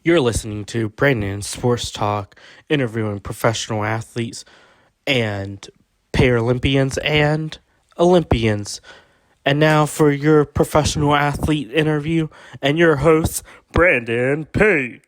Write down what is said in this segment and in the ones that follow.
You're listening to Brandon Sports Talk, interviewing professional athletes and Paralympians and Olympians. And now for your professional athlete interview and your host, Brandon P.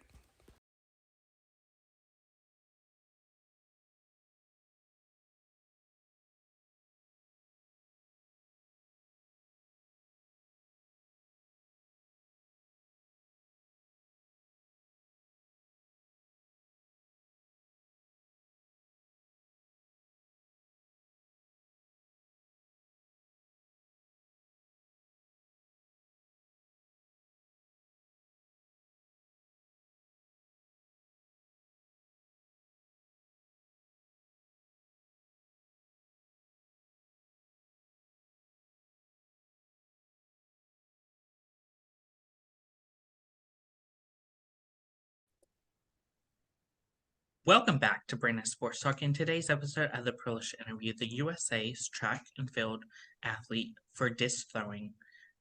Welcome back to Brandon Sports Talk. In today's episode of the privileged interview, the USA's track and field athlete for disc throwing,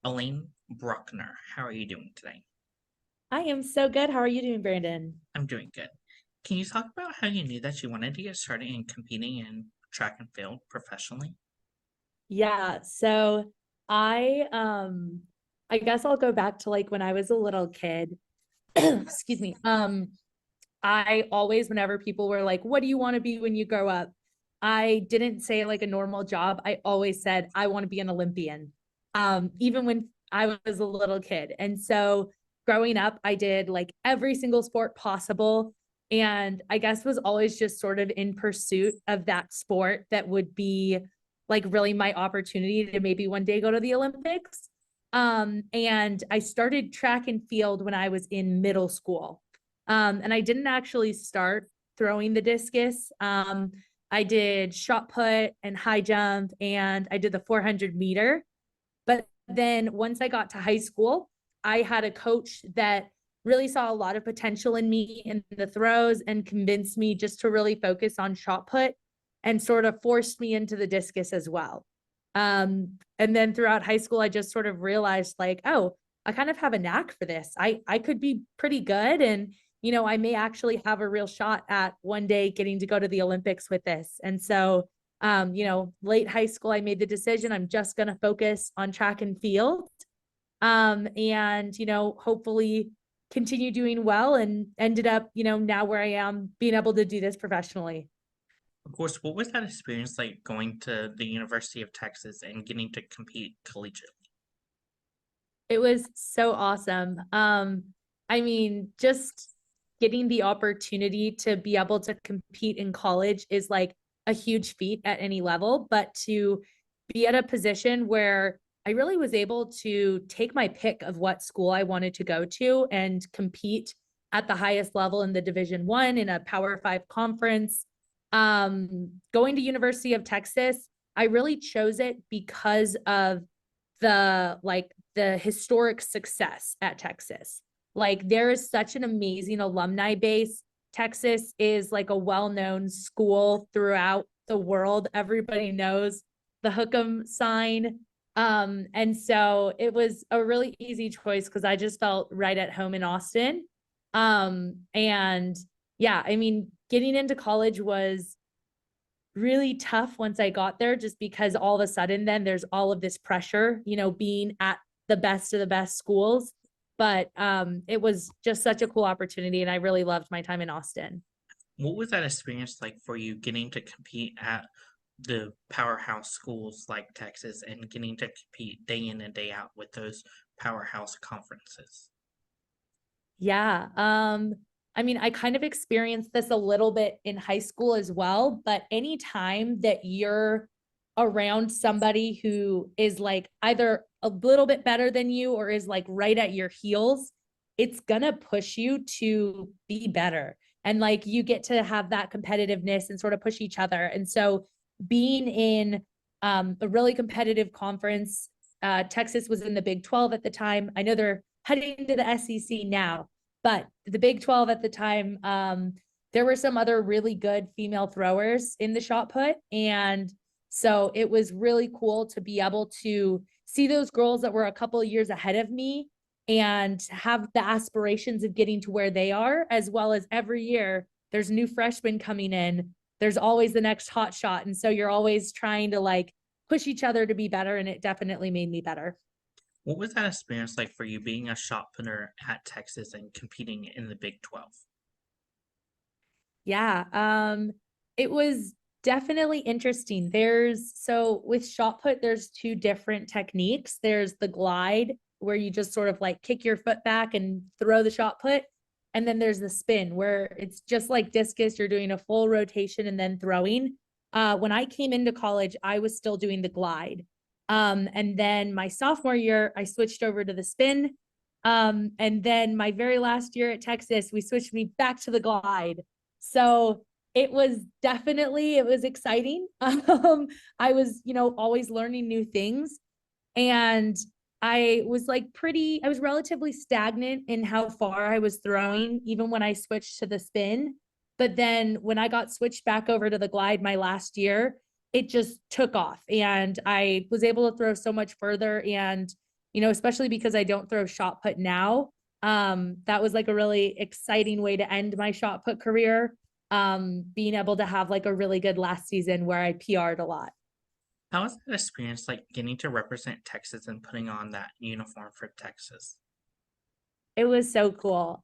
Elena Bruckner. How are you doing today? I am so good. How are you doing, Brandon? I'm doing good. Can you talk about how you knew that you wanted to get started in competing in track and field professionally? Yeah, so I I guess I'll go back to like when I was a little kid. Excuse me. I always, whenever people were like, what do you want to be when you grow up? I didn't say like a normal job. I always said I want to be an Olympian. Even when I was a little kid. And so growing up, I did like every single sport possible. And I guess was always just sort of in pursuit of that sport that would be like really my opportunity to maybe one day go to the Olympics. And I started track and field when I was in middle school. And I didn't actually start throwing the discus. I did shot put and high jump, and I did the 400 meter. But then once I got to high school, I had a coach that really saw a lot of potential in me in the throws and convinced me just to really focus on shot put and sort of forced me into the discus as well. And then throughout high school, I just sort of realized like, oh, I kind of have a knack for this. I could be pretty good, and I may actually have a real shot at one day getting to go to the Olympics with this. And so late high school, I made the decision I'm just going to focus on track and field. And hopefully continue doing well, and ended up, now where I am being able to do this professionally. Of course, what was that experience like going to the University of Texas and getting to compete collegiately? It was so awesome. I mean, just getting the opportunity to be able to compete in college is like a huge feat at any level, but to be at a position where I really was able to take my pick of what school I wanted to go to and compete at the highest level in the Division 1 in a Power 5 conference. Going to University of Texas, I really chose it because of the historic success at Texas. Like there is such an amazing alumni base. Texas is like a well-known school throughout the world. Everybody knows the Hook'em sign. And so it was a really easy choice because I just felt right at home in Austin. And yeah, I mean, getting into college was really tough once I got there, just because all of a sudden then there's all of this pressure, being at the best of the best schools. But it was just such a cool opportunity, and I really loved my time in Austin. What was that experience like for you getting to compete at the powerhouse schools like Texas and getting to compete day in and day out with those powerhouse conferences? Yeah. I mean, I kind of experienced this a little bit in high school as well, but anytime that you're around somebody who is like either a little bit better than you or is like right at your heels, it's gonna push you to be better. And like you get to have that competitiveness and sort of push each other. And so being in a really competitive conference, Texas was in the Big 12 at the time. I know they're heading to the SEC now, but the Big 12 at the time, there were some other really good female throwers in the shot put. And so it was really cool to be able to see those girls that were a couple of years ahead of me and have the aspirations of getting to where they are, as well as every year there's new freshmen coming in. There's always the next hot shot. And so you're always trying to like push each other to be better. And it definitely made me better. What was that experience like for you being a shot putter at Texas and competing in the Big 12? Yeah. It was definitely interesting. So with shot put, there's two different techniques. There's the glide where you just sort of like kick your foot back and throw the shot put. And then there's the spin where it's just like discus, you're doing a full rotation and then throwing. When I came into college, I was still doing the glide. And then my sophomore year, I switched over to the spin. And then my very last year at Texas, we switched me back to the glide. So it was exciting. I was, always learning new things. And I was relatively stagnant in how far I was throwing, even when I switched to the spin. But then when I got switched back over to the glide my last year, it just took off and I was able to throw so much further. And, especially because I don't throw shot put now, that was like a really exciting way to end my shot put career. Being able to have like a really good last season where I PR'd a lot. How was that experience like getting to represent Texas and putting on that uniform for Texas? It was so cool.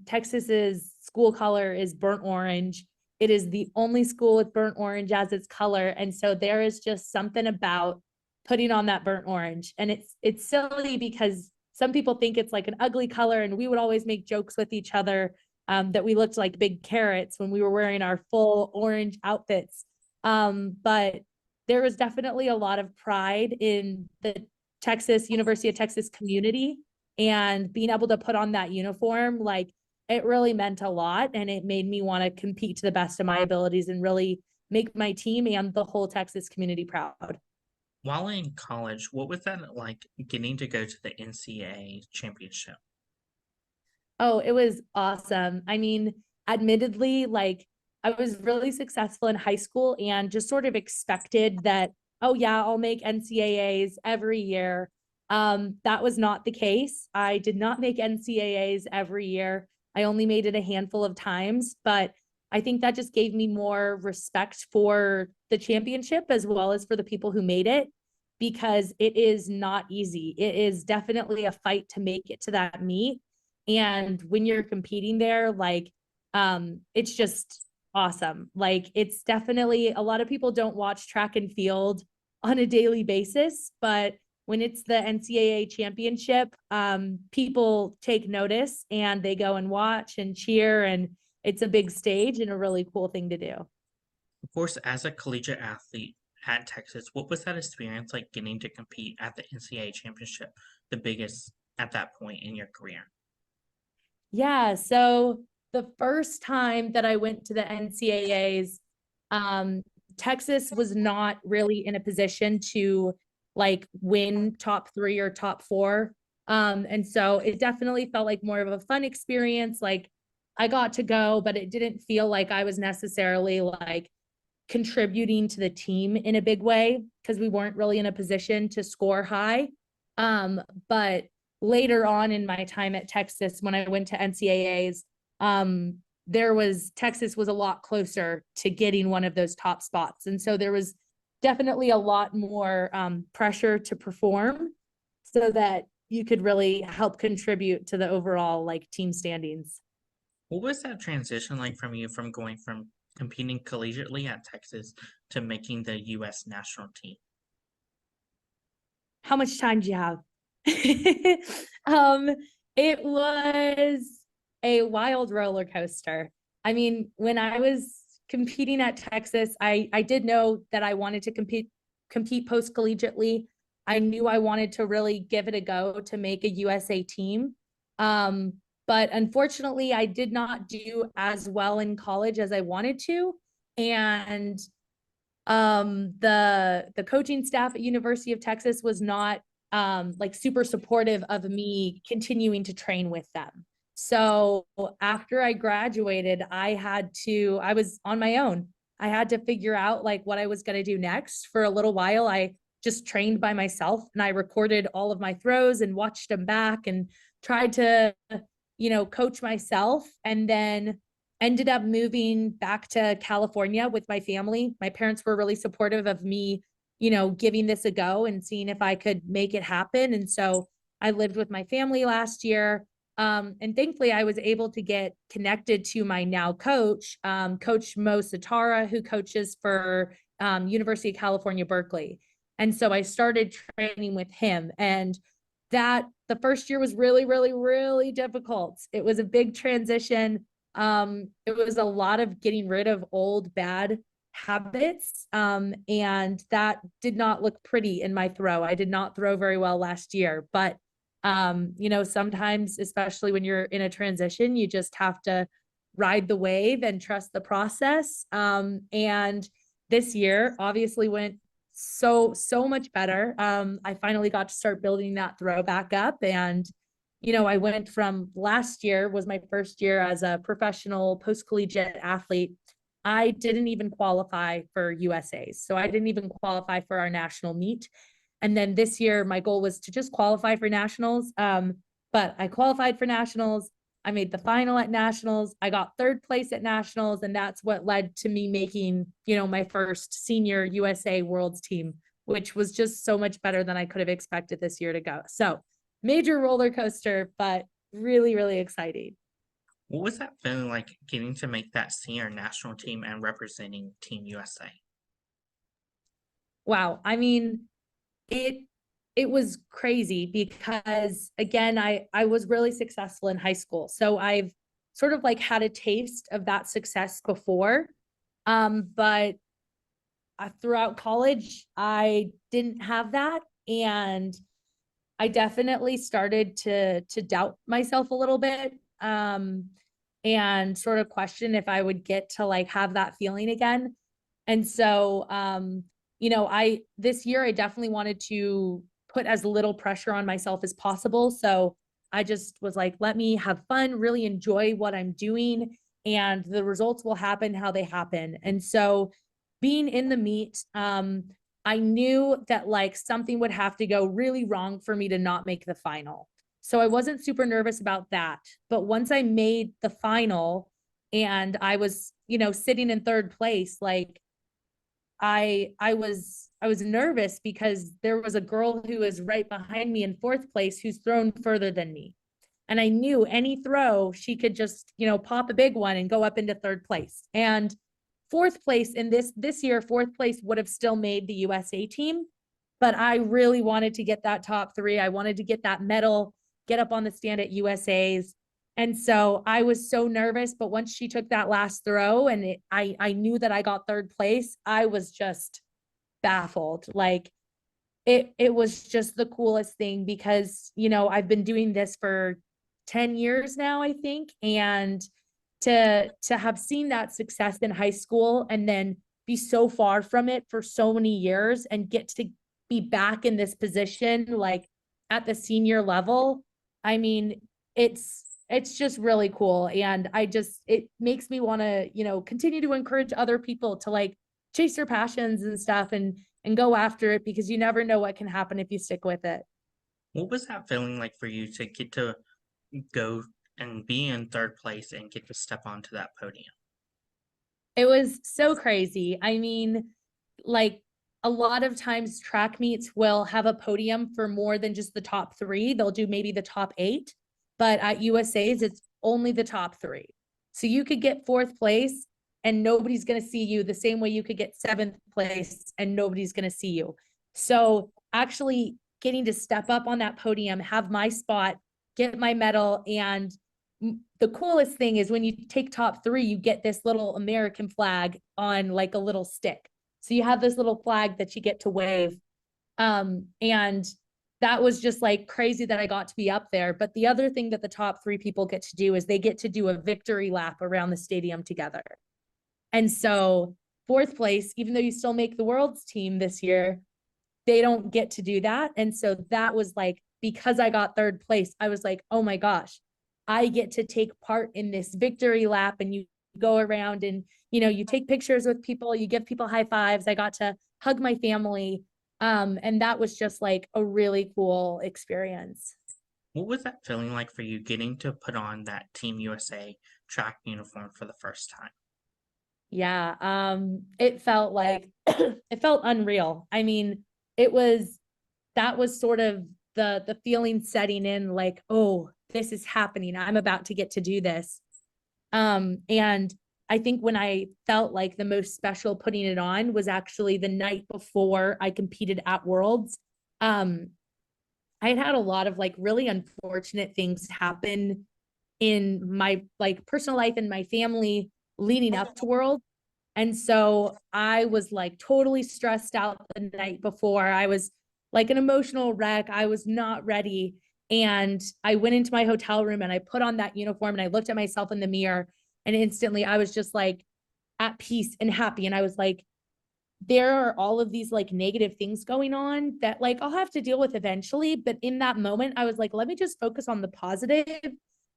Texas's school color is burnt orange. It is the only school with burnt orange as its color. And so there is just something about putting on that burnt orange. And it's silly because some people think it's like an ugly color, and we would always make jokes with each other that we looked like big carrots when we were wearing our full orange outfits. But there was definitely a lot of pride in the University of Texas community, and being able to put on that uniform, like it really meant a lot. And it made me want to compete to the best of my abilities and really make my team and the whole Texas community proud. While in college, what was that like getting to go to the NCAA championship? Oh, it was awesome. Admittedly, like I was really successful in high school and just sort of expected that, oh yeah, I'll make NCAAs every year. That was not the case. I did not make NCAAs every year. I only made it a handful of times, but I think that just gave me more respect for the championship as well as for the people who made it, because it is not easy. It is definitely a fight to make it to that meet. And when you're competing there, like, it's just awesome. Like, it's definitely, a lot of people don't watch track and field on a daily basis, but when it's the NCAA championship, people take notice and they go and watch and cheer, and it's a big stage and a really cool thing to do. Of course, as a collegiate athlete at Texas, what was that experience like getting to compete at the NCAA championship, the biggest at that point in your career? Yeah, so the first time that I went to the NCAAs, Texas was not really in a position to like win top 3 or top 4. And so it definitely felt like more of a fun experience. Like I got to go, but it didn't feel like I was necessarily like contributing to the team in a big way because we weren't really in a position to score high. But later on in my time at Texas, when I went to NCAAs, Texas was a lot closer to getting one of those top spots. And so there was definitely a lot more pressure to perform so that you could really help contribute to the overall like team standings. What was that transition like from you from going from competing collegiately at Texas to making the U.S. national team? How much time do you have? um, it was a wild roller coaster. When I was competing at Texas, I did know that I wanted to compete post collegiately. I knew I wanted to really give it a go to make a USA team. But unfortunately, I did not do as well in college as I wanted to. And the coaching staff at University of Texas was not like super supportive of me continuing to train with them. So after I graduated, I was on my own. I had to figure out like what I was going to do next. For a little while, I just trained by myself, and I recorded all of my throws and watched them back and tried to, coach myself, and then ended up moving back to California with my family. My parents were really supportive of me, giving this a go and seeing if I could make it happen. And so I lived with my family last year. And thankfully, I was able to get connected to my now coach, Coach Mo Satara, who coaches for University of California, Berkeley. And so I started training with him. And that the first year was really, really, really difficult. It was a big transition. It was a lot of getting rid of old bad habits. And that did not look pretty in my throw. I did not throw very well last year, but sometimes, especially when you're in a transition, you just have to ride the wave and trust the process. And this year obviously went so much better. I finally got to start building that throw back up. And I went from last year was my first year as a professional post-collegiate athlete. I didn't even qualify for USA's. So I didn't even qualify for our national meet. And then this year, my goal was to just qualify for nationals. But I qualified for nationals. I made the final at nationals. I got third place at nationals. And that's what led to me making, my first senior USA Worlds team, which was just so much better than I could have expected this year to go. So major roller coaster, but really, really exciting. What was that feeling like, getting to make that senior national team and representing Team USA? Wow. I mean, it was crazy because, again, I was really successful in high school. So I've sort of like had a taste of that success before. But throughout college, I didn't have that. And I definitely started to doubt myself a little bit, and sort of question if I would get to like have that feeling again. And so, this year I definitely wanted to put as little pressure on myself as possible. So I just was like, let me have fun, really enjoy what I'm doing, and the results will happen how they happen. And so being in the meet, I knew that like something would have to go really wrong for me to not make the final. So I wasn't super nervous about that. But once I made the final and I was, sitting in third place, like I was nervous because there was a girl who was right behind me in fourth place who's thrown further than me. And I knew any throw, she could just, pop a big one and go up into third place. And fourth place in this year, fourth place would have still made the USA team. But I really wanted to get that top three. I wanted to get that medal, get up on the stand at USA's. And so I was so nervous, but once she took that last throw and I knew that I got third place, I was just baffled. Like it was just the coolest thing because, I've been doing this for 10 years now, I think. And to have seen that success in high school and then be so far from it for so many years and get to be back in this position, like at the senior level, I mean, it's just really cool. And it makes me want to, continue to encourage other people to like chase their passions and stuff and go after it, because you never know what can happen if you stick with it. What was that feeling like for you to get to go and be in third place and get to step onto that podium? It was so crazy. I mean, like a lot of times track meets will have a podium for more than just the top three. They'll do maybe the top eight, but at USA's, it's only the top three. So you could get fourth place and nobody's going to see you the same way you could get seventh place and nobody's going to see you. So actually getting to step up on that podium, have my spot, get my medal. And the coolest thing is when you take top three, you get this little American flag on like a little stick. So you have this little flag that you get to wave. And that was just like crazy that I got to be up there. But the other thing that the top three people get to do is they get to do a victory lap around the stadium together. And so fourth place, even though you still make the world's team this year, they don't get to do that. And so that was like, because I got third place, I was like, oh my gosh, I get to take part in this victory lap. And you go around and, you take pictures with people, you give people high fives. I got to hug my family. And that was just like a really cool experience. What was that feeling like for you getting to put on that Team USA track uniform for the first time? Yeah, it felt like it felt unreal. I mean, it was that was sort of the feeling setting in like, oh, this is happening. I'm about to get to do this. And I think when I felt like the most special putting it on was actually the night before I competed at Worlds. Um, I had a lot of like really unfortunate things happen in my like personal life and my family leading up to Worlds. And so I was like totally stressed out the night before. I was like an emotional wreck. I was not ready. And I went into my hotel room and I put on that uniform and I looked at myself in the mirror and instantly I was just like at peace and happy. And I was like, there are all of these like negative things going on that like I'll have to deal with eventually. But in that moment, I was like, let me just focus on the positive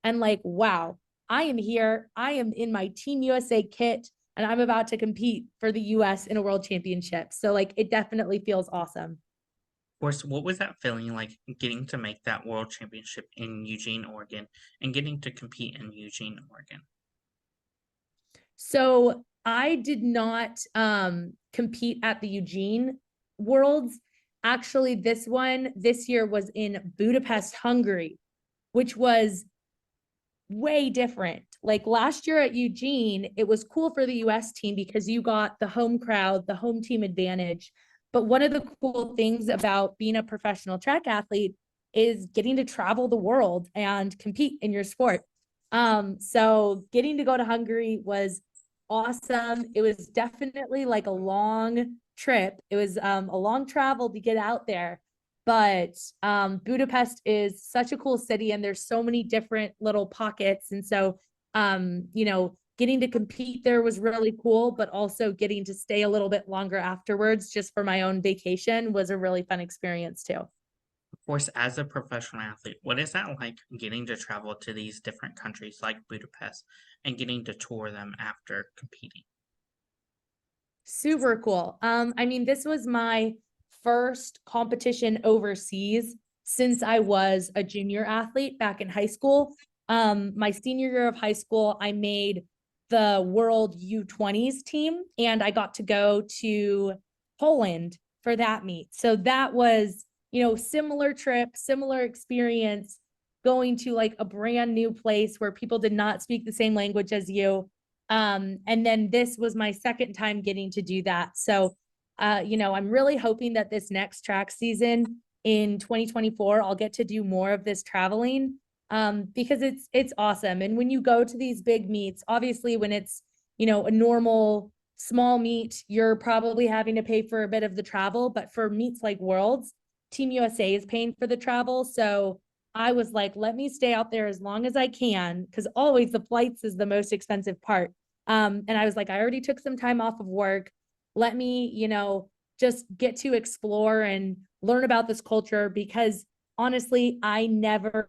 and like, wow, I am here. I am in my Team USA kit and I'm about to compete for the US in a world championship. So like it definitely feels awesome. Of course, what was that feeling like getting to make that world championship in Eugene, Oregon, and getting to compete in Eugene, Oregon? So I did not compete at the Eugene Worlds. Actually, this one this year was in Budapest, Hungary, which was way different. Like last year at Eugene, it was cool for the US team because you got the home crowd, the home team advantage. But one of the cool things about being a professional track athlete is getting to travel the world and compete in your sport. So getting to go to Hungary was awesome. It was definitely like a long trip. It was a long travel to get out there, but Budapest is such a cool city and there's so many different little pockets. And so, getting to compete there was really cool, but also getting to stay a little bit longer afterwards just for my own vacation was a really fun experience too. Of course, as a professional athlete, what is that like getting to travel to these different countries like Budapest and getting to tour them after competing? Super cool. I mean, this was my first competition overseas since I was a junior athlete back in high school. My senior year of high school, I made the World U20s team and I got to go to Poland for that meet. So that was, similar trip, similar experience going to like a brand new place where people did not speak the same language as you. And then this was my second time getting to do that. So, I'm really hoping that this next track season in 2024, I'll get to do more of this traveling because it's awesome. And when you go to these big meets, obviously when it's, a normal small meet, you're probably having to pay for a bit of the travel. But for meets like Worlds, Team USA is paying for the travel. So I was like, let me stay out there as long as I can, because always the flights is the most expensive part. And I was like, I already took some time off of work. Let me, just get to explore and learn about this culture because honestly, I never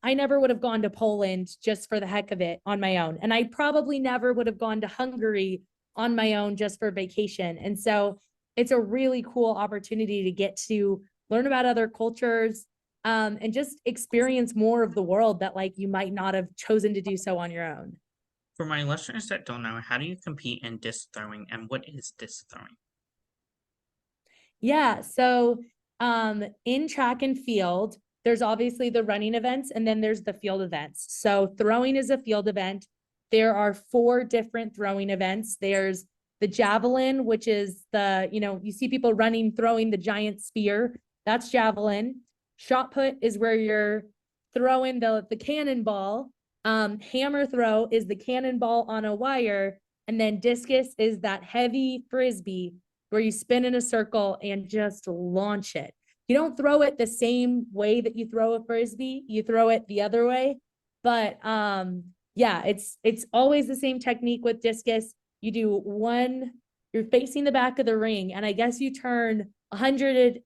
would have gone to Poland just for the heck of it on my own. And I probably never would have gone to Hungary on my own just for vacation. And so it's a really cool opportunity to get to learn about other cultures, and just experience more of the world that like you might not have chosen to do so on your own. For my listeners that don't know, how do you compete in disc throwing and what is disc throwing? Yeah. So in track and field, there's obviously the running events and then there's the field events. So throwing is a field event. There are four different throwing events. There's the javelin, which is you see people running, throwing the giant spear. That's javelin. Shot put is where you're throwing the cannonball. Hammer throw is the cannonball on a wire. And then discus is that heavy frisbee where you spin in a circle and just launch it. You don't throw it the same way that you throw a frisbee, you throw it the other way. But yeah, it's always the same technique with discus. You do one, you're facing the back of the ring, and I guess you turn 100,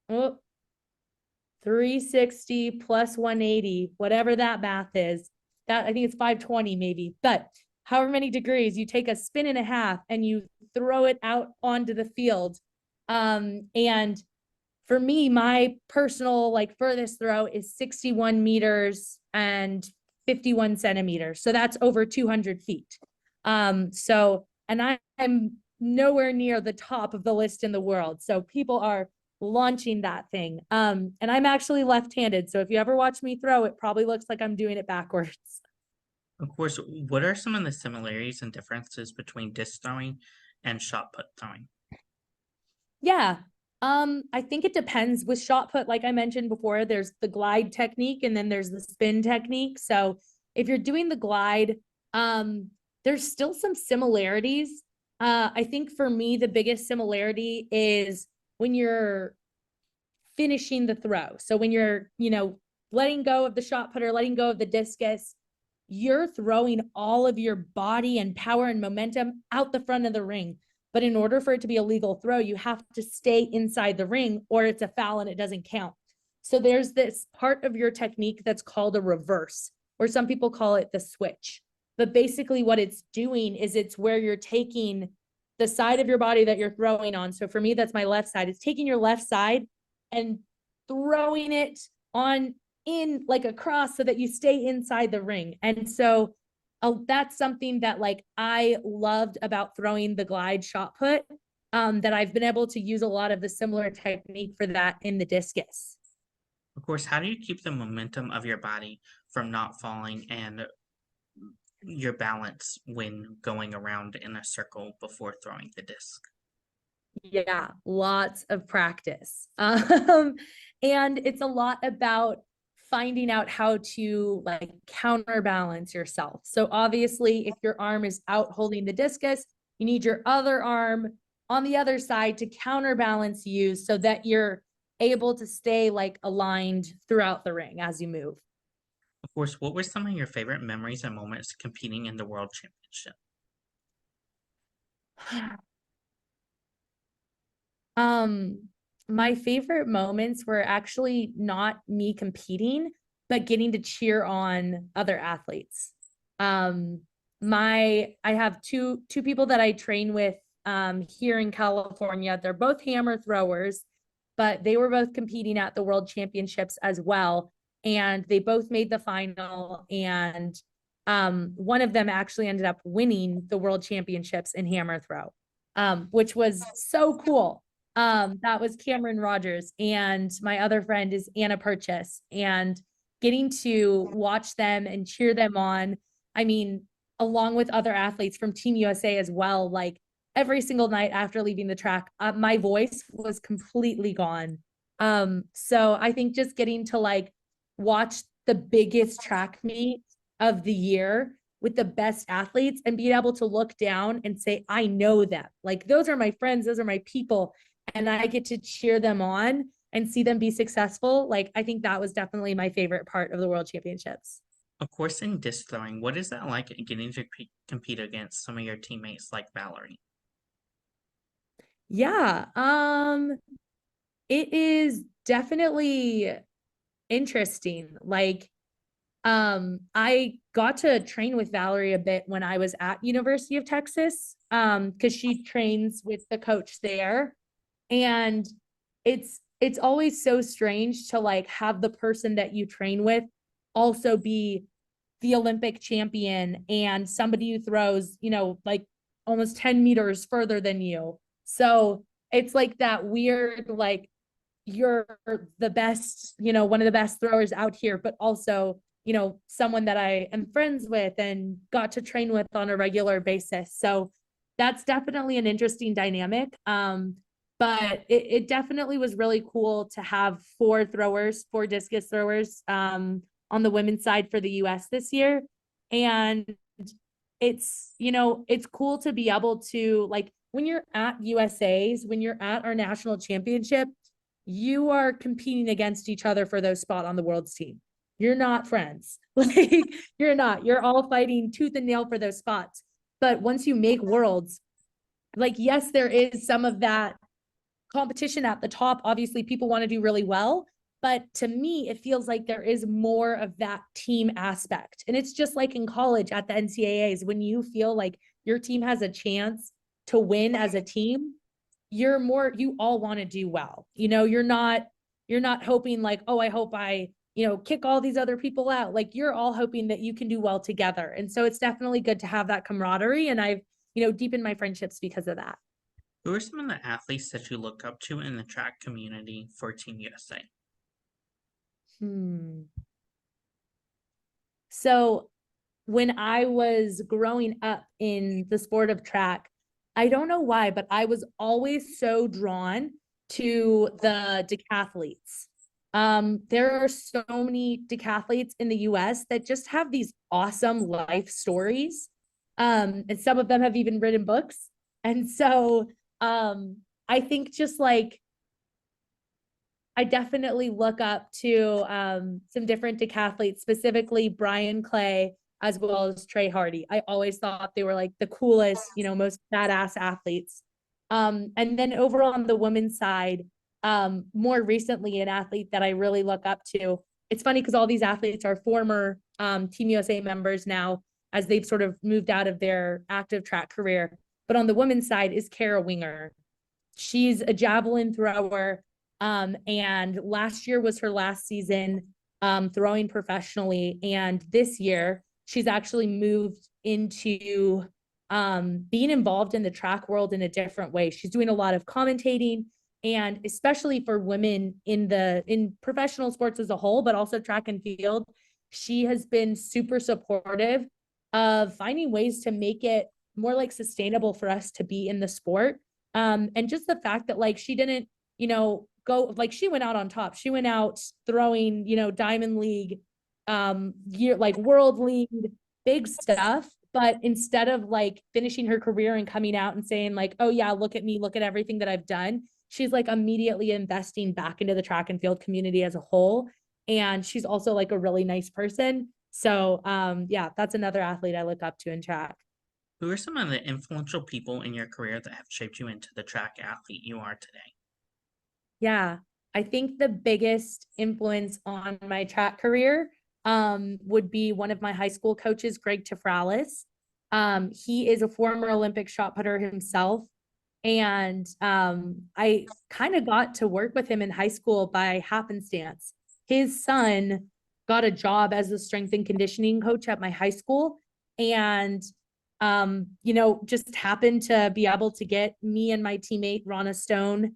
360 plus 180, whatever that math is. That I think it's 520 maybe, but however many degrees, you take a spin and a half and you throw it out onto the field And for me, my personal like furthest throw is 61 meters and 51 centimeters. So that's over 200 feet. And I'm nowhere near the top of the list in the world. So people are launching that thing. And I'm actually left-handed. So if you ever watch me throw, it probably looks like I'm doing it backwards. Of course, what are some of the similarities and differences between disc throwing and shot put throwing? Yeah. I think it depends with shot put, like I mentioned before, there's the glide technique and then there's the spin technique. So if you're doing the glide, there's still some similarities. I think for me, the biggest similarity is when you're finishing the throw. So when you're, letting go of the shot put or letting go of the discus, you're throwing all of your body and power and momentum out the front of the ring. But in order for it to be a legal throw, you have to stay inside the ring or it's a foul and it doesn't count. So there's this part of your technique that's called a reverse, or some people call it the switch. But basically what it's doing is it's where you're taking the side of your body that you're throwing on. So for me, that's my left side. It's taking your left side and throwing it on in like a cross so that you stay inside the ring. And so that's something that like I loved about throwing the glide shot put, that I've been able to use a lot of the similar technique for that in the discus. Of course, how do you keep the momentum of your body from not falling and your balance when going around in a circle before throwing the disc? Yeah, lots of practice. And it's a lot about finding out how to like counterbalance yourself. So obviously, if your arm is out holding the discus, you need your other arm on the other side to counterbalance you so that you're able to stay like aligned throughout the ring as you move. Of course, what were some of your favorite memories and moments competing in the World Championship? Um, my favorite moments were actually not me competing, but getting to cheer on other athletes. Um, I have two people that I train with here in California. They're both hammer throwers, but they were both competing at the World Championships as well, and they both made the final. And one of them actually ended up winning the World Championships in hammer throw, which was so cool. That was Cameron Rogers, and my other friend is Anna Purchase, and getting to watch them and cheer them on. I mean, along with other athletes from Team USA as well, like every single night after leaving the track, my voice was completely gone. So I think just getting to like watch the biggest track meet of the year with the best athletes and being able to look down and say, I know them. Like those are my friends, those are my people, and I get to cheer them on and see them be successful. Like I think that was definitely my favorite part of the World Championships. Of course, in disc throwing, what is that like getting to compete against some of your teammates like Valerie? Yeah, it is definitely interesting. Like I got to train with Valerie a bit when I was at University of Texas, because she trains with the coach there. And it's always so strange to like have the person that you train with also be the Olympic champion and somebody who throws, like almost 10 meters further than you. So it's like that weird, like you're the best, one of the best throwers out here, but also, someone that I am friends with and got to train with on a regular basis. So that's definitely an interesting dynamic. But it definitely was really cool to have four discus throwers, on the women's side for the US this year. And it's cool to be able to like when you're at USA's, when you're at our national championship, you are competing against each other for those spot on the world's team. You're not friends. Like you're not. You're all fighting tooth and nail for those spots. But once you make worlds, like yes, there is some of that competition at the top. Obviously, people want to do really well. But to me, it feels like there is more of that team aspect. And it's just like in college at the NCAAs, when you feel like your team has a chance to win as a team, you all want to do well. You're not hoping like, oh, I hope I, kick all these other people out. Like you're all hoping that you can do well together. And so it's definitely good to have that camaraderie. And I've, deepened my friendships because of that. Who are some of the athletes that you look up to in the track community for Team USA? So when I was growing up in the sport of track, I don't know why, but I was always so drawn to the decathletes. There are so many decathletes in the US that just have these awesome life stories. And some of them have even written books. And so I think just like I definitely look up to some different decathletes, specifically Brian Clay, as well as Trey Hardy. I always thought they were like the coolest, most badass athletes. And then over on the women's side, more recently, an athlete that I really look up to. It's funny because all these athletes are former Team USA members now, as they've sort of moved out of their active track career. But on the women's side is Kara Winger. She's a javelin thrower. And last year was her last season throwing professionally. And this year, she's actually moved into being involved in the track world in a different way. She's doing a lot of commentating, and especially for women in professional sports as a whole, but also track and field, she has been super supportive of finding ways to make it more like sustainable for us to be in the sport. And just the fact that like she didn't, go like she went out on top. She went out throwing, Diamond League, like World League, big stuff. But instead of like finishing her career and coming out and saying like, oh yeah, look at me, look at everything that I've done, she's like immediately investing back into the track and field community as a whole. And she's also like a really nice person. So yeah, that's another athlete I look up to in track. Who are some of the influential people in your career that have shaped you into the track athlete you are today? Yeah, I think the biggest influence on my track career would be one of my high school coaches, Greg Tafralis. He is a former Olympic shot putter himself. And I kind of got to work with him in high school by happenstance. His son got a job as a strength and conditioning coach at my high school. And just happened to be able to get me and my teammate Rana Stone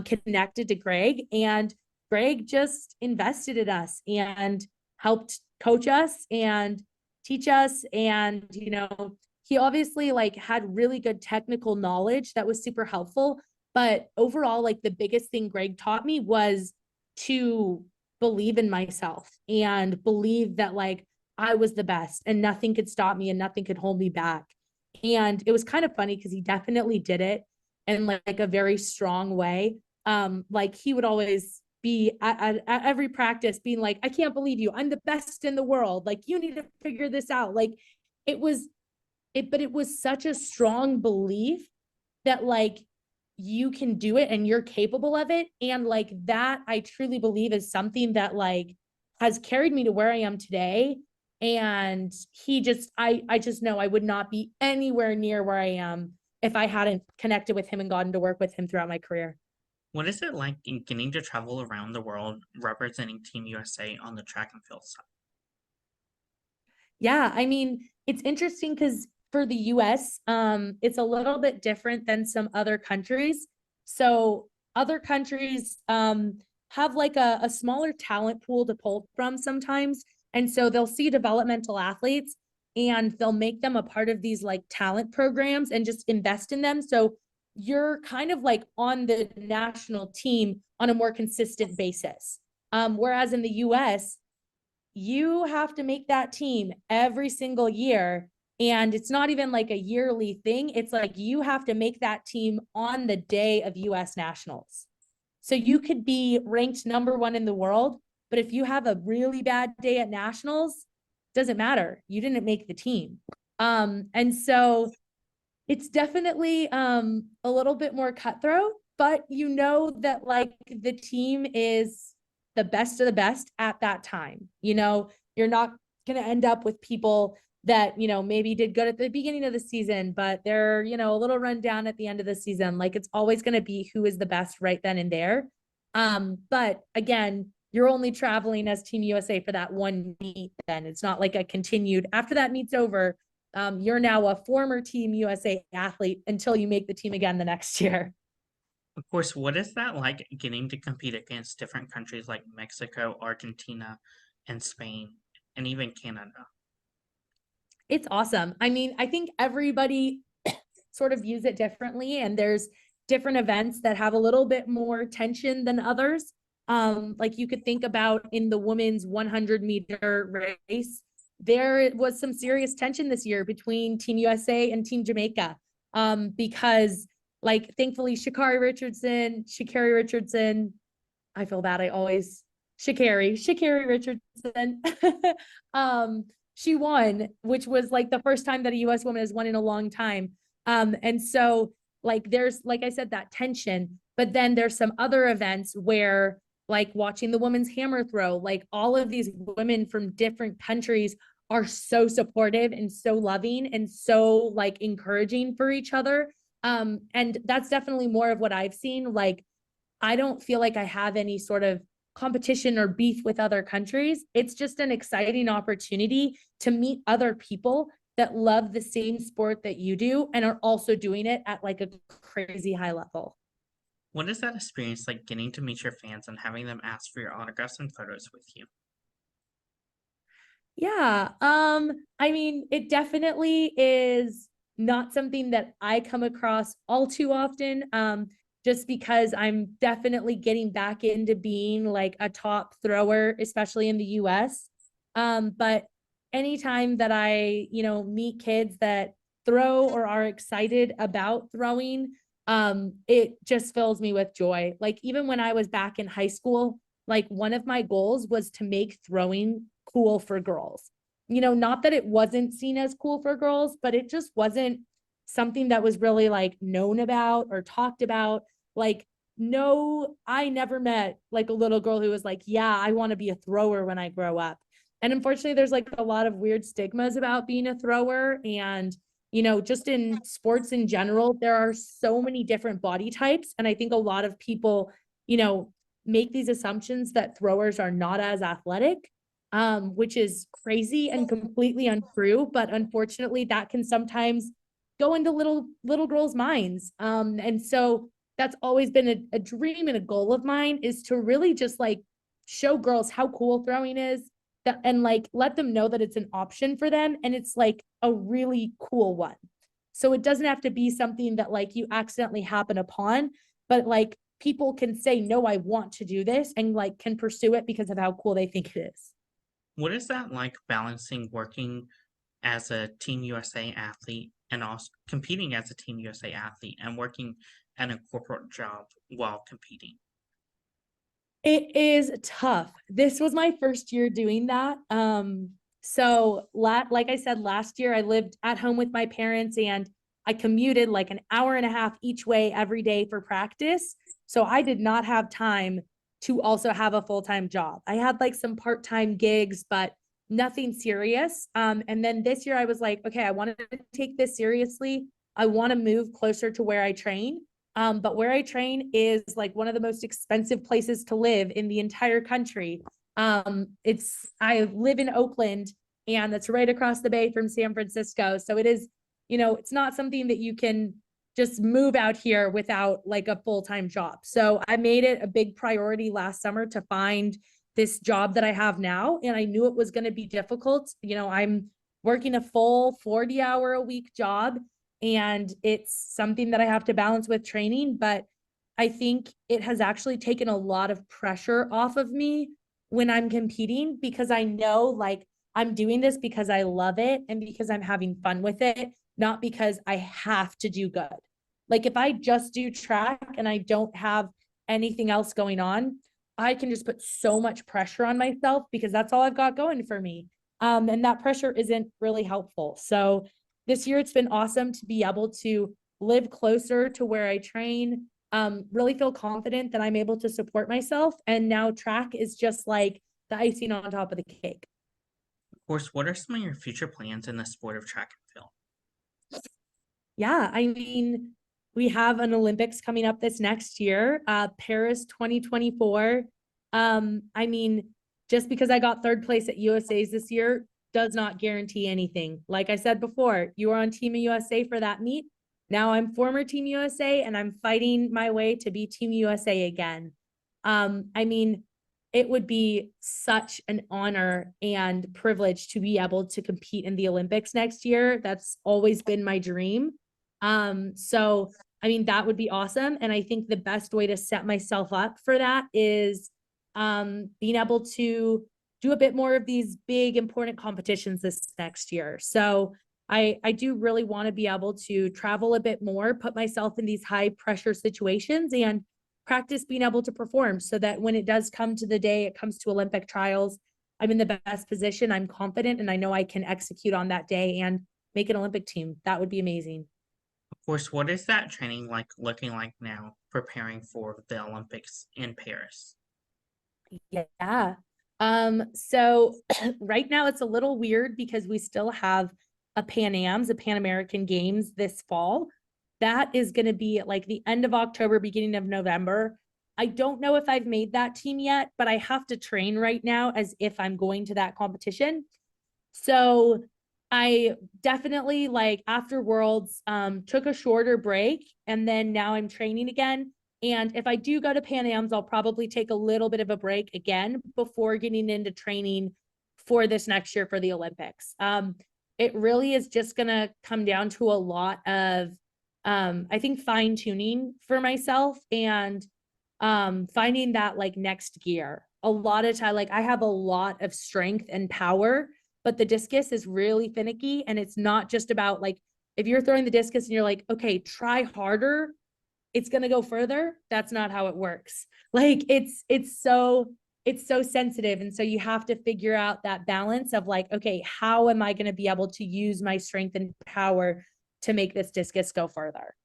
connected to Greg, and Greg just invested in us and helped coach us and teach us. And, he obviously like had really good technical knowledge that was super helpful. But overall, like the biggest thing Greg taught me was to believe in myself and believe that like I was the best and nothing could stop me and nothing could hold me back. And it was kind of funny because he definitely did it in like a very strong way. Like he would always be at every practice being like, I can't believe you. I'm the best in the world. Like you need to figure this out. Like it was but it was such a strong belief that like you can do it and you're capable of it. And like that, I truly believe is something that like has carried me to where I am today. And I just know I would not be anywhere near where I am if I hadn't connected with him and gotten to work with him throughout my career. What is it like in getting to travel around the world representing Team USA on the track and field side? Yeah, I mean, it's interesting because for the US, it's a little bit different than some other countries. So other countries have like a smaller talent pool to pull from sometimes. And so they'll see developmental athletes and they'll make them a part of these like talent programs and just invest in them. So you're kind of like on the national team on a more consistent basis. Whereas in the US, you have to make that team every single year. And it's not even like a yearly thing. It's like you have to make that team on the day of US nationals. So you could be ranked number one in the world, but if you have a really bad day at nationals, doesn't matter. You didn't make the team. And so it's definitely a little bit more cutthroat, but you know that like the team is the best of the best at that time. You're not going to end up with people that, maybe did good at the beginning of the season, but they're, a little run down at the end of the season. Like it's always going to be who is the best right then and there. But again, you're only traveling as Team USA for that one meet. Then it's not like a continued, after that meet's over, you're now a former Team USA athlete until you make the team again the next year. Of course, what is that like getting to compete against different countries like Mexico, Argentina, and Spain, and even Canada? It's awesome. I mean, I think everybody sort of views it differently, and there's different events that have a little bit more tension than others. Like you could think about in the women's 100-meter race, there was some serious tension this year between Team USA and Team Jamaica. Because like thankfully Sha'Carri Richardson, I feel bad. I always Sha'Carri Richardson. She won, which was like the first time that a US woman has won in a long time. And so like there's, like I said, that tension, but then there's some other events where like watching the women's hammer throw, like all of these women from different countries are so supportive and so loving and so like encouraging for each other. And that's definitely more of what I've seen. Like I don't feel like I have any sort of competition or beef with other countries. It's just an exciting opportunity to meet other people that love the same sport that you do and are also doing it at like a crazy high level. What is that experience like getting to meet your fans and having them ask for your autographs and photos with you? Yeah. I mean, it definitely is not something that I come across all too often. Just because I'm definitely getting back into being like a top thrower, especially in the US. But anytime that I, meet kids that throw or are excited about throwing, it just fills me with joy. Like even when I was back in high school, like one of my goals was to make throwing cool for girls. Not that it wasn't seen as cool for girls, but it just wasn't something that was really like known about or talked about. Like, no, I never met like a little girl who was like, yeah, I want to be a thrower when I grow up. And unfortunately, there's like a lot of weird stigmas about being a thrower. And, just in sports in general, there are so many different body types. And I think a lot of people, make these assumptions that throwers are not as athletic, which is crazy and completely untrue. But unfortunately, that can sometimes go into little girls' minds. And so that's always been a dream and a goal of mine, is to really just like show girls how cool throwing is, that, and like let them know that it's an option for them and it's like a really cool one. So it doesn't have to be something that like you accidentally happen upon, but like people can say, no, I want to do this, and like can pursue it because of how cool they think it is. What is that like balancing working as a Team USA athlete and also competing as a Team USA athlete and working at a corporate job while competing? It is tough. This was my first year doing that. So like I said, last year I lived at home with my parents and I commuted like an hour and a half each way every day for practice. So I did not have time to also have a full-time job. I had like some part-time gigs, but nothing serious. And then this year I was like, okay, I wanted to take this seriously. I want to move closer to where I train. But where I train is like one of the most expensive places to live in the entire country. I live in Oakland, and that's right across the bay from San Francisco. So it is, it's not something that you can just move out here without like a full-time job. So I made it a big priority last summer to find this job that I have now. And I knew it was going to be difficult. I'm working a full 40-hour a week job, and it's something that I have to balance with training. But I think it has actually taken a lot of pressure off of me when I'm competing, because I know like I'm doing this because I love it and because I'm having fun with it, not because I have to do good. Like if I just do track and I don't have anything else going on, I can just put so much pressure on myself because that's all I've got going for me. And that pressure isn't really helpful. So this year it's been awesome to be able to live closer to where I train, really feel confident that I'm able to support myself. And now track is just like the icing on top of the cake. course, what are some of your future plans in the sport of track and field? Yeah, I mean, we have an Olympics coming up this next year, Paris 2024. I mean, just because I got third place at USA's this year does not guarantee anything. Like I said before, you are on Team USA for that meet. Now I'm former Team USA and I'm fighting my way to be Team USA again. I mean, it would be such an honor and privilege to be able to compete in the Olympics next year. That's always been my dream. So I mean, that would be awesome. And I think the best way to set myself up for that is being able to do a bit more of these big, important competitions this next year. So I do really want to be able to travel a bit more, put myself in these high pressure situations and practice being able to perform so that when it does come to the day it comes to Olympic trials, I'm in the best position, I'm confident, and I know I can execute on that day and make an Olympic team. That would be amazing. Of course, what is that training like looking like now, preparing for the Olympics in Paris? Yeah. So right now it's a little weird because we still have a Pan American Games this fall. That is going to be at like the end of October, beginning of November. I don't know if I've made that team yet, but I have to train right now as if I'm going to that competition. So I definitely like after Worlds took a shorter break and then now I'm training again. And if I do go to Pan Am's, I'll probably take a little bit of a break again before getting into training for this next year for the Olympics. It really is just going to come down to a lot of, I think, fine tuning for myself and finding that like next gear. A lot of time, like I have a lot of strength and power, but the discus is really finicky. And it's not just about like, if you're throwing the discus and you're like, okay, try harder, it's going to go further. That's not how it works. Like it's so sensitive. And so you have to figure out that balance of like, okay, how am I going to be able to use my strength and power to make this discus go further?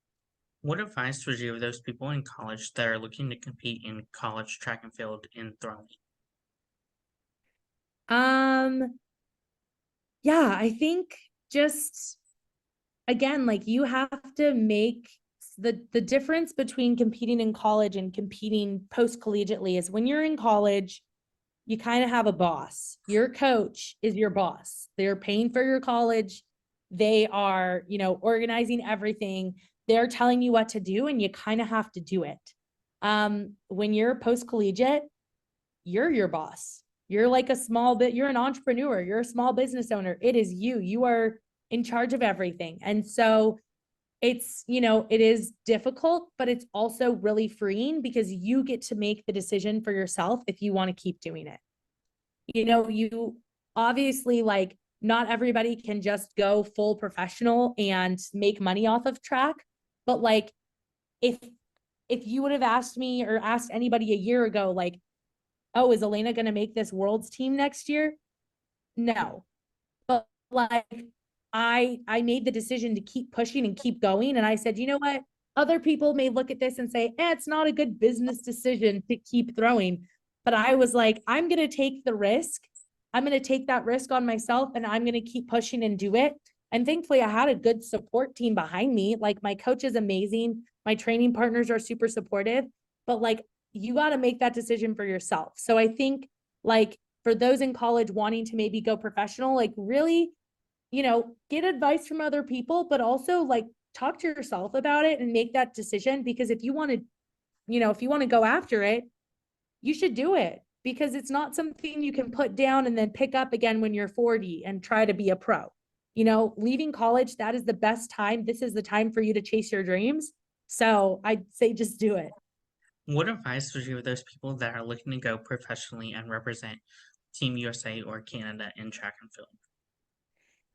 What advice would you give those people in college that are looking to compete in college track and field in throwing? Um, yeah, I think just again, like you have to make the difference between competing in college and competing post collegiately is when you're in college, you kind of have a boss. Your coach is your boss. They're paying for your college. They are, organizing everything. They're telling you what to do, and you kind of have to do it. When you're post collegiate, you're your boss. You're like a small bit, you're an entrepreneur, you're a small business owner. It is you. You are in charge of everything. And so it's, it is difficult, but it's also really freeing because you get to make the decision for yourself if you want to keep doing it. You obviously like not everybody can just go full professional and make money off of track, but like if you would have asked me or asked anybody a year ago, like, oh, is Elena going to make this world's team next year? No. But like I made the decision to keep pushing and keep going. And I said, you know what? Other people may look at this and say, it's not a good business decision to keep throwing. But I was like, I'm going to take the risk. I'm going to take that risk on myself and I'm going to keep pushing and do it. And thankfully, I had a good support team behind me. Like my coach is amazing. My training partners are super supportive. But like, you got to make that decision for yourself. So I think like for those in college wanting to maybe go professional, like really, get advice from other people, but also like talk to yourself about it and make that decision. Because if you want to, if you want to go after it, you should do it because it's not something you can put down and then pick up again when you're 40 and try to be a pro. Leaving college, that is the best time. This is the time for you to chase your dreams. So I'd say just do it. What advice would you give those people that are looking to go professionally and represent Team USA or Canada in track and field?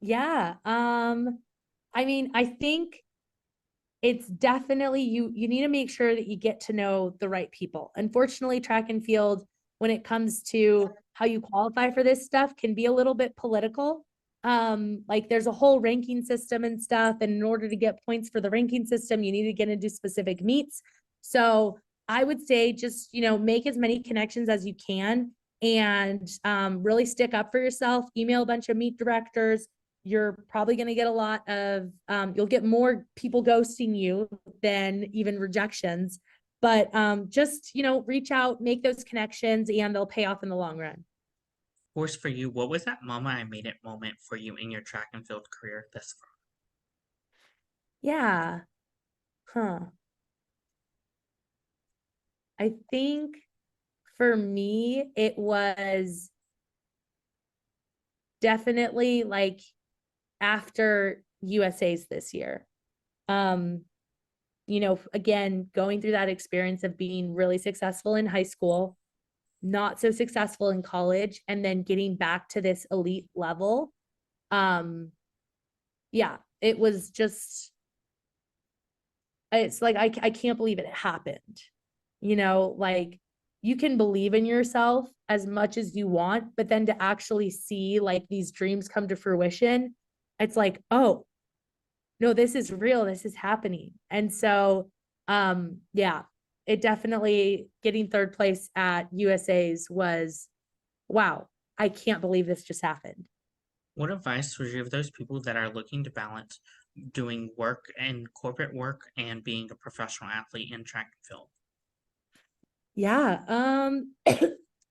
Yeah. I mean, I think it's definitely you need to make sure that you get to know the right people. Unfortunately, track and field, when it comes to how you qualify for this stuff, can be a little bit political. Like there's a whole ranking system and stuff. And in order to get points for the ranking system, you need to get into specific meets. So I would say just, make as many connections as you can. and really stick up for yourself. Email a bunch of meet directors. You're probably going to get a lot of, you'll get more people ghosting you than even rejections. But just, reach out, make those connections, and they'll pay off in the long run. Of course, for you, what was that mama I made it moment for you in your track and field career thus far? Yeah. Huh. I think for me, it was definitely like after USA's this year. Again, going through that experience of being really successful in high school, not so successful in college, and then getting back to this elite level. Yeah, it was just, it's like, I can't believe it happened. Like you can believe in yourself as much as you want, but then to actually see like these dreams come to fruition, it's like, oh, no, this is real. This is happening. And so, yeah, it definitely getting third place at USA's was, wow, I can't believe this just happened. What advice would you give those people that are looking to balance doing work and corporate work and being a professional athlete in track and field? Yeah.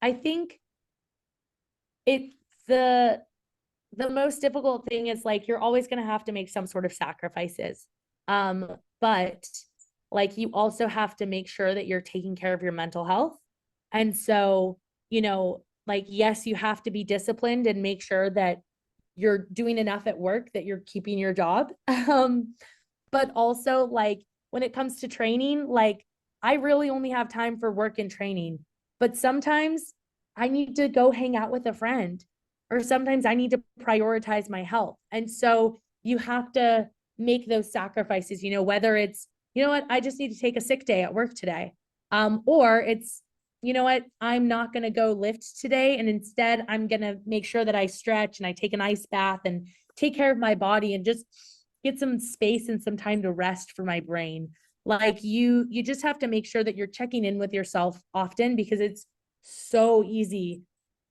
I think it the most difficult thing is like you're always going to have to make some sort of sacrifices. But like you also have to make sure that you're taking care of your mental health. And so, like yes, you have to be disciplined and make sure that you're doing enough at work that you're keeping your job. But also like when it comes to training, like I really only have time for work and training, but sometimes I need to go hang out with a friend, or sometimes I need to prioritize my health. And so you have to make those sacrifices, whether it's, what, I just need to take a sick day at work today. Or it's, what, I'm not going to go lift today. And instead I'm going to make sure that I stretch and I take an ice bath and take care of my body and just get some space and some time to rest for my brain. Like you just have to make sure that you're checking in with yourself often, because it's so easy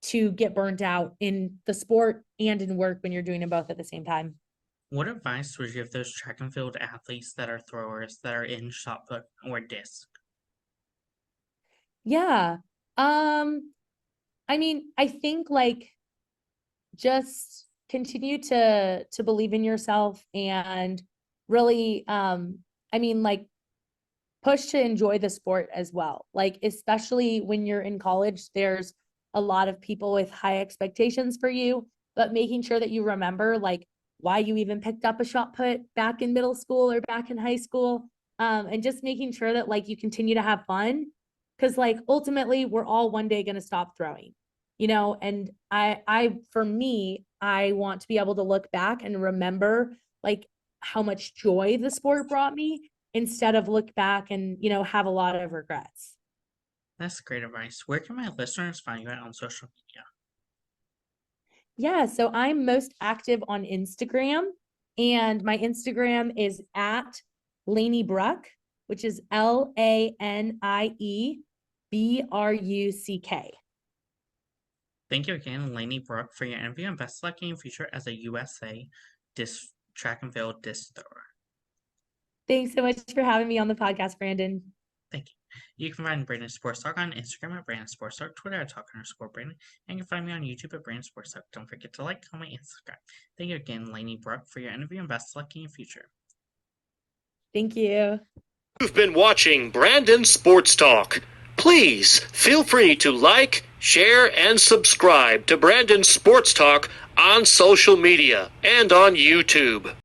to get burnt out in the sport and in work when you're doing them both at the same time. What advice would you give those track and field athletes that are throwers that are in shot put or disc? Yeah. I think like just continue to believe in yourself and really like push to enjoy the sport as well. Like especially when you're in college, there's a lot of people with high expectations for you, but making sure that you remember like why you even picked up a shot put back in middle school or back in high school. And just making sure that like you continue to have fun, because like ultimately we're all one day going to stop throwing, and for me, I want to be able to look back and remember like how much joy the sport brought me, instead of look back and have a lot of regrets. That's great advice. Where can my listeners find you at on social media? Yeah, so I'm most active on Instagram, and my Instagram is at Laney Bruck, which is LANIE BRUCK. Thank you again, Lainey Brooke, for your interview, and best luck in your future as a USA track and field disc thrower. Thanks so much for having me on the podcast, Brandon. Thank you. You can find Brandon Sports Talk on Instagram at Brandon Sports Talk, Twitter at Talk_Brandon, and you can find me on YouTube at Brandon Sports Talk. Don't forget to like, comment, and subscribe. Thank you again, Lainey Brooke, for your interview, and best luck in your future. Thank you. You've been watching Brandon Sports Talk. Please feel free to like, share, and subscribe to Brandon Sports Talk on social media and on YouTube.